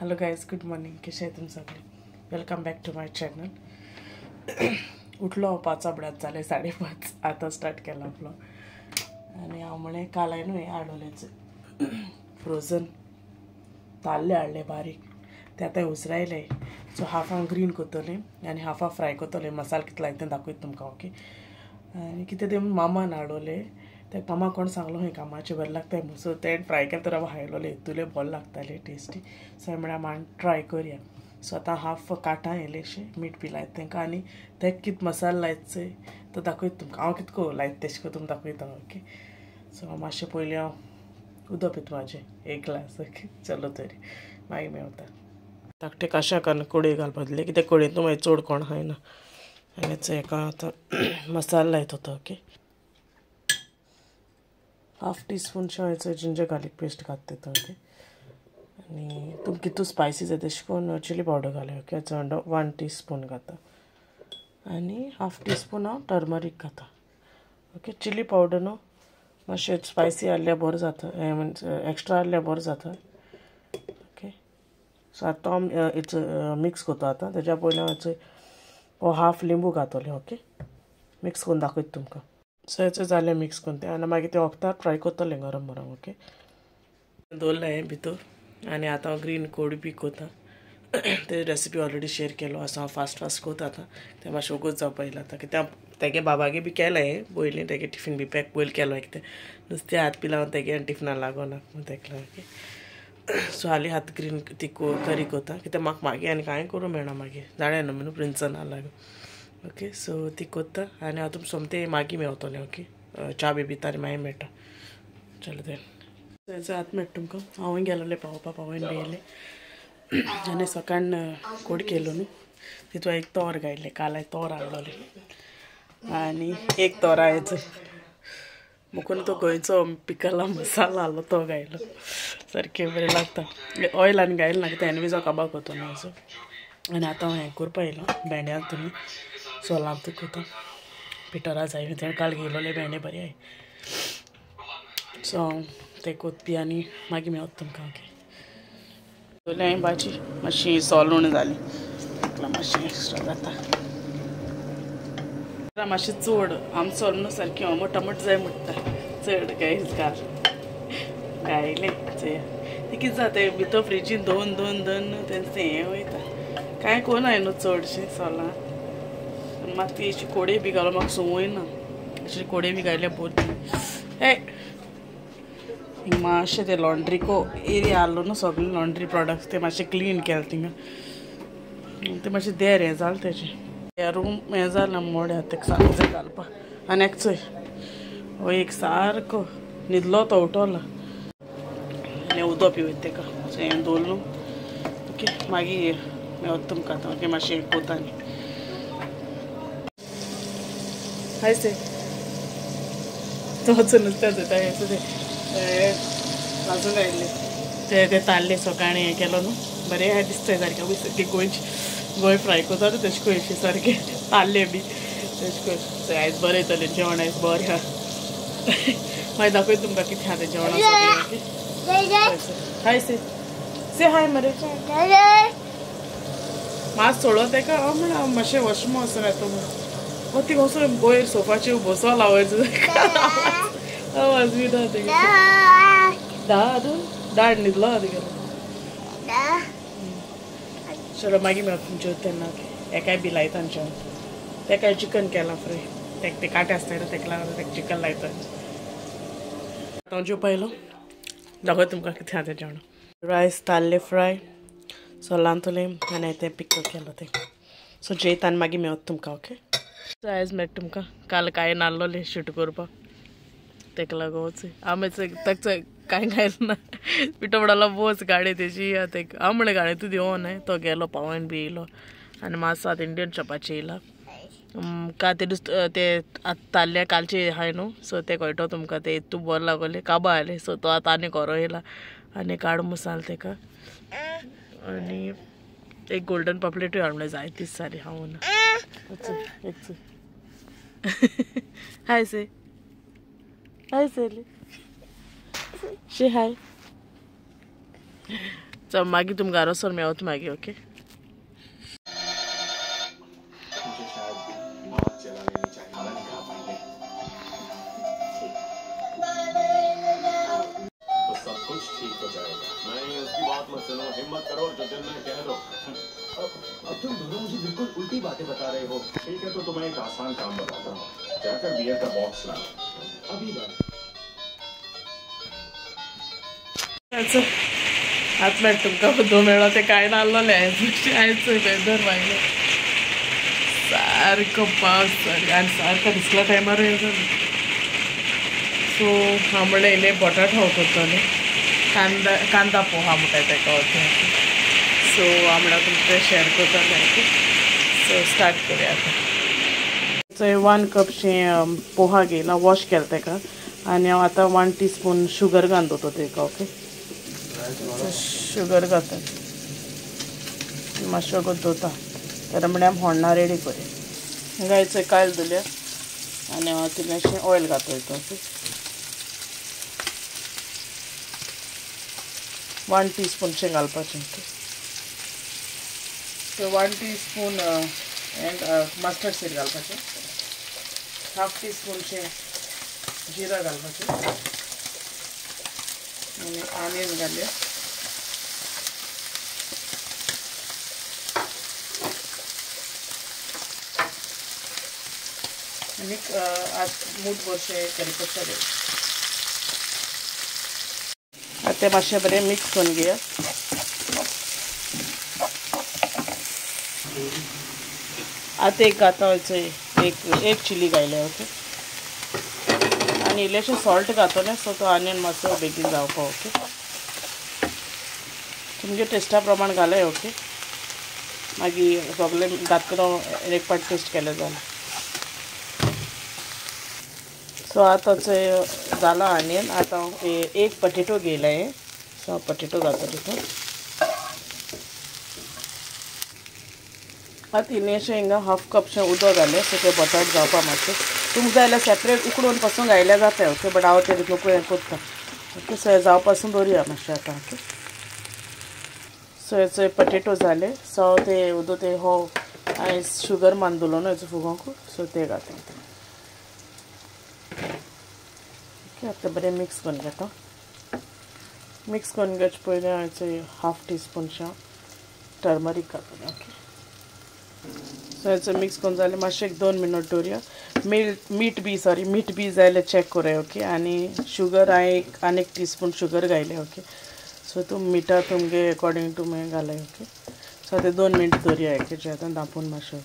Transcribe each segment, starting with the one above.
Hello guys, good morning. कशे आहे तुम्ही सगळे? Welcome back to my channel. उठलो 5 बड्यात झाले 5:30. आता स्टार्ट केला ब्लॉग. आणि हांव म्हणे काल आहे न्हू हाडोलेचे फ्रोझन ताल्ले हाडले बारीक. ते आतां उसरायले. सो हाफ हांव ग्रीन करतलें आनी हाफ फ्राय करतलें. मसालो कितलो लायता तें दाखयता तुमकां. ओके. आनी कितें ते मामान हाडोले. ते मामा कोण सांगलो हें कामाचें बरें लागताय म्हणून. सो तें ट्राय केलें तर हायलोले हितूले बरें लागताले टेस्टी. सो म्हळ्यार मान ट्राय करया. सो आतां हाफ कांटा इल्लेशें मीठ बी लायता तेंकां आनी तेका कितें मसालो लायता तो दाखयता तुमकां. हांव कितको लायता तेशें करून तुमकां दाखयता. ओके. सो मातशें पयलीं हांव उदक पिता म्हाजें 1 ग्लास. ओके. चलो तरी मागीर मेवता. धाकटे काशाक आनी कडे घालपाक कित्याक कडेंतून मागीर चड कोण खायना. आनी हेका आतां मसालो लायता तो. ओके. हाफ टीस्पून हेचो जिंजर गार्लीक पेस्ट घालता तो. ओके. आनी तुमकां कितू स्पायसी जाय तेशें करून चिली पावडर घालया. ओके. 1 टीस्पून घाता. आनी हाफ टीस्पून हांव टर्मरीक घाता. ओके. चिली पावडर न्हू मातशें स्पायसी आहल्यार बरें जाता. एक्स्ट्रा आहल्यार बरें जाता. ओके. सो आतां हांव मिक्स करता. आतां तेज्या पयलीं हांव हो हाफ लिंबू घातले. ओके. मिक्स करून दाखयता तुमकां. सो हेचो जालें मिक्स करून तें आनी मागीर तें वखदार फ्राय करतलें गरम गरम. ओके. दवरलें हें भितर आनी आतां हांव ग्रीन कोड बी करता. ते रेसिपी ऑलरेडी शेअर केलो आसा. हांव फास्ट करता आतां. तें मातशें वगत जावपा येयला आतां. कित्याक तेगे बाबागे बी केलां हें पयलीं. तेगे टिफीन बी पॅक पयलीं केलो एक तें नुस्तें हात बी लावन तेगे टिफिनाक लागोना म्हूण तेका लागून. ओके. सो हालीं आतां ग्रीन ती करी करता. कित्याक म्हाका मागीर आनी कांय करूं मेळना मागीर. जाणा न्हू प्रिंसना लागून. ओके. सो ती करता आनी हांव तुमकां सोमतें मागीर मेवतलें. ओके. च्या बी पिता आनी मागीर मेळटा. चलो तर तेजो आतां मेळटा तुमकां. हांवूय गेलोलें पावोन बी येयलें. आनी सकाळ कोड केलो न्हू तितून एक तोर घायलें. काल हांवें तोर हाडलोलें आनी एक तोरा हेचो मुकून तो गोंयचो पिकला मसालो आहलो तो घायलो. सारकें बरें लागता. ऑयल आनी घायलो ना कित्याक एनवेजो काबार करतो न्हू असो. आनी आतां हांव हें करपा येयलो भेंड्या तुमी सोलांत करता. पिठोरा जाय तें काल घेयलोले भेंडे बरें आहाय. सो हांव तें कोतपी आनी मागीर मेवता तुमकां. ओके. पयलीं हांवें भाजी मातशी सोलूण जाली. ताका मातशें एक्स्ट्रा जाता. मातशें चड आमचो सोल न्हू सारकी टमाट जाय म्हणटा. चड गायज घायलें तें कितें जाता तें भितर फ्रिजीन दवरून तेंचें हें वयता. कांय कोनाय न्हू चडशीं सोलां. मात ती अशी कोडे बी घालून म्हाका संवयना. अशी कोडे बी घायल्यार बोरी. मातशें तें लॉन्ड्रीको एरिया आहलो न्हू सगळे लॉन्ड्री प्रोडक्ट्स ते मातशें क्लीन केलें थिंगा. तें मातशें देर हें जालें तेजें रूम हें जालें मोड्या तेका सारको जाय घालपाक. आनी एकचोय हो एक सारको न्हिदलो तो उठोला आनी उदक पिवयता तेका मातशें हें दवरलो. ओके. मागीर मेवता तुमकां आतां. ओके. मातशें हें कोता आनी हाय से तो नुस्तें जाता हेचो तें भाजून घायल्ले ते ताल्ले सकाळीं हें केलो न्हू बरें दिसताय सारकें गोंय फ्राय करता तेशें करून अशें सारकें ताल्ले बी तेशें करून. आयज बरें येतलें जेवण. आयज बरें आहा. मागीर दाखयता तुमकां कितें आहा तें जेवणा सगळें. ओके. हाय से हाय मरे मात सोडो तेका. हांव म्हणा मातशें वॉशरूम वचून येता म्हणून. हो ती वचून वयर सोफाचेर बसो लावायचो आवाज बी ना तेगे. दाड न्हिदलो तेगेलो. चलो मागीर मेवता तुमचे तेन्ना. ओके. एकाय बी लायता आनी जेवण. तेका चिकन केलां फ्राय. तेका ते काटे आसताय न्हू तेका लागून तेका चिकन लायता. हांव जेवपा येयलो. दाखयता तुमकां कितें आहा तें जेवण. रायस ताल्ले फ्राय सोलांतलें आनी तें पिकल केलो तें. सो जेयता आनी मागीर मेवता तुमकां. ओके. सो आयज मेळटा तुमकां. काल कांय नासलोलें शूट करपाक तेका लागून वच. हांव ताका कांय घायलो ना. पिठो म्हणलो बोस गाडी तेजी तेका. हांव म्हणलें गाडी तूं देंवो न्हय. तो गेलो पावोन बी येयलो आनी मातसो आतां इंडियन शॉपाचेर येयला. का ते ताल्ले कालचे आहाय न्हू सो ते कळटो तुमकां. ते तूं बरो लागोले काबां आयले. सो तो आतां आनी कोरो येयला आनी काड मसालो तेका. आनी एक गोल्डन पॉपलेटूय हाडून जाय तीच सारी हांव ना. हाय से हाय से शे हाय. चल मागी तुम घारासर मेवत मागी ओके. ठीक हो जाएगा. नहीं उसकी बात मत सुनो, हिम्मत करो जो दिल में कह दो. अब तुम दोनों मुझे बिल्कुल उल्टी बातें बता रहे हो. ठीक है तो तुम्हें एक आसान काम बताता हूँ. जाकर बियर का बॉक्स लाओ अभी बात. आतल्या तुमका दो मेळो ते काय नाल्लोले आयचं वेदर वायले सारको पावस आणि सारको दिसल्या टायमार येता. सो हांव म्हणलें इल्ले बटाट हांव करतलें. कांदा पोहा म्हणटाय तेका ओके. सो हांव म्हणल्यार तुमचे शेअर करतलें ओके. सो स्टार्ट करूया आतां. 1 कपशें पोहा घेयला वॉश केला तेका आनी हांव आतां 1 टीस्पून शुगर घालता तेका ओके. शुगर घालता मातशें दवरता तर म्हणल्यार होण्णा रेडी करूया. गायचं कायल दवरया आनी हांव इल्लेशें ऑयल घालता ओके. 1 टीस्पूनशें घालपाचें okay. So 1 teaspoon mustard seed घालपाचें. 1/2 टीस्पूनशें जिरा घालपाचें आनी ऑनियन घालया. आनी मूठ भरशें करीपत्ता घाल. आतां तें मातशें बरें मिक्स करून घेया. आतां एक घाता एक चिली घायल्या ओके. आनी इल्लेशें सॉल्ट घातलें सो तो ऑनियन मातसो बेगीन जावपा ओके. तुमगे टेस्टा प्रमाण घालय ओके. मागीर सगळें घातलो एक पाट टेस्ट केलें जालें. सो आतां जाला ऑनियन. आतां एक पटेटो घेयला सो पटेटो घालता तितून. आतां इल्लेशें हिंगा 1/2 कपशें उदक घालें सो ते बटाट जावपा मातशें. तुमकां जाय जाल्यार सेपरेट उकडून पासून घायल्या जाता ओके. बट हांव ते नको हें करता ओके. सो हें जावं पासून दवरुया मातशें आतां ओके. सो हेचो पटेटो जाले सो हांव ते उदक ते हो हांवें शुगर मांदलो न्हू हेचो फुगोंक सो ते घालता ओके. आतां बरें मिक्स करून घेता. मिक्स करून घेवचे पयलीं हांवें 1/2 टीस्पूनशें टर्मरीक घालता ओके. सो हेचो मिक्स करून जालें मातशें 2 मिनट दवरुया. मीठ बी जाय जाल्यार चॅक करूया ओके. आनी शुगर हांवें आनी 1 टीस्पून शुगर घायलें ओके. सो मिठा तुमगे अकॉर्डिंग टू मागीर घालय ओके. सो आतां 2 मिनट दवरुया हेचेर आतां धांपून मातशें.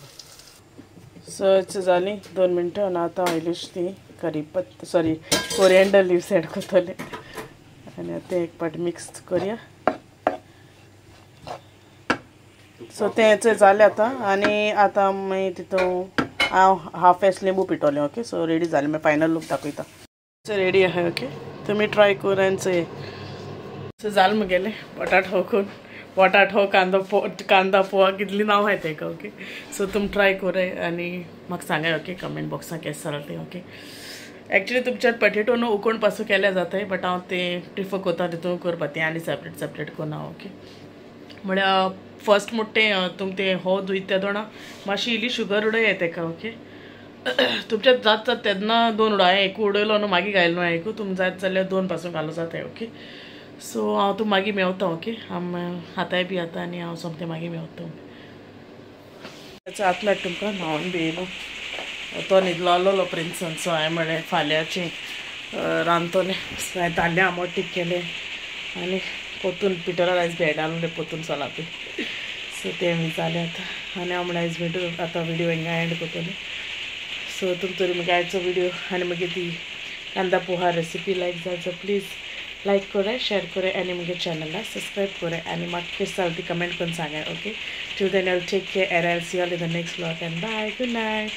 सो हेचो जालीं 2 मिनटां आनी आतां इल्लीशी ती कोरिएंडर लिव्स एड करतलें आनी आतां एक पाट मिक्स करूया. सो तें हेचें जालें आतां. आनी आतां मागीर तितून हांव 1/2 एस लिंबू पिटोलें ओके. सो रेडी जालें. मागीर फायनल लूक दाखयता. रेडी आहा ओके. तुमी ट्राय कर आनी सो जालें मुगेलें बटाट हो कांदा पोहा कितली नांव आहाय तेका ओके. सो तुमी ट्राय कोराय आनी म्हाका सांगाय ओके कमेंट बॉक्सान केस जालें तें ओके. एक्चुअली तुमच्या पटेटो न्हू उकोवन पासून केल्या जाताय बट हांव तें प्रिफर कोता तितून करपा तें आनी सेपरेट कोना ओके. म्हळ्यार फर्स्ट म्हणटा तुम ते हो दुयता तेदोणा मातशी इल्ली शुगर उडय तेका ओके. तुमच्या जाता तेन्ना 2 उडो हांवें एक उडयलो न्हू मागीर घायलो न्हू एक तुम जात जाल्यार 2 पासून घालूं जाताय ओके. सो हांव तूं मागीर मेवता ओके. हाताय बी आता आनी हांव सोमतें मागीर मेवता. आतल्या तुमकां न्हांवन बी येयलो तो न्हिदलो आसलो प्रिंसान. सो हांवें म्हळें फाल्यांचें रांदतलें. सो हांवें ताल्लें आमोटीक केलें आनी पोतून पिटरान आयज भेंड आहलें पोतून चलापी. सो तें जालें आतां आनी हांव म्हळें आयज भेटू आतां विडियो हिंगा एंड करतलें. सो तुमचो म्हगे आयचो विडियो आनी मागीर ती कांदा पोहा रेसिपी लायक जाय जाल्यार प्लीज लायक करें शेअर करें आनी म्हगे चॅनलाक सब्सक्रायब करें आनी म्हाका केस जालें ती कमेंट करून सांगाय okay. Till then I will take care and I will see you all in the next vlog and bye good night.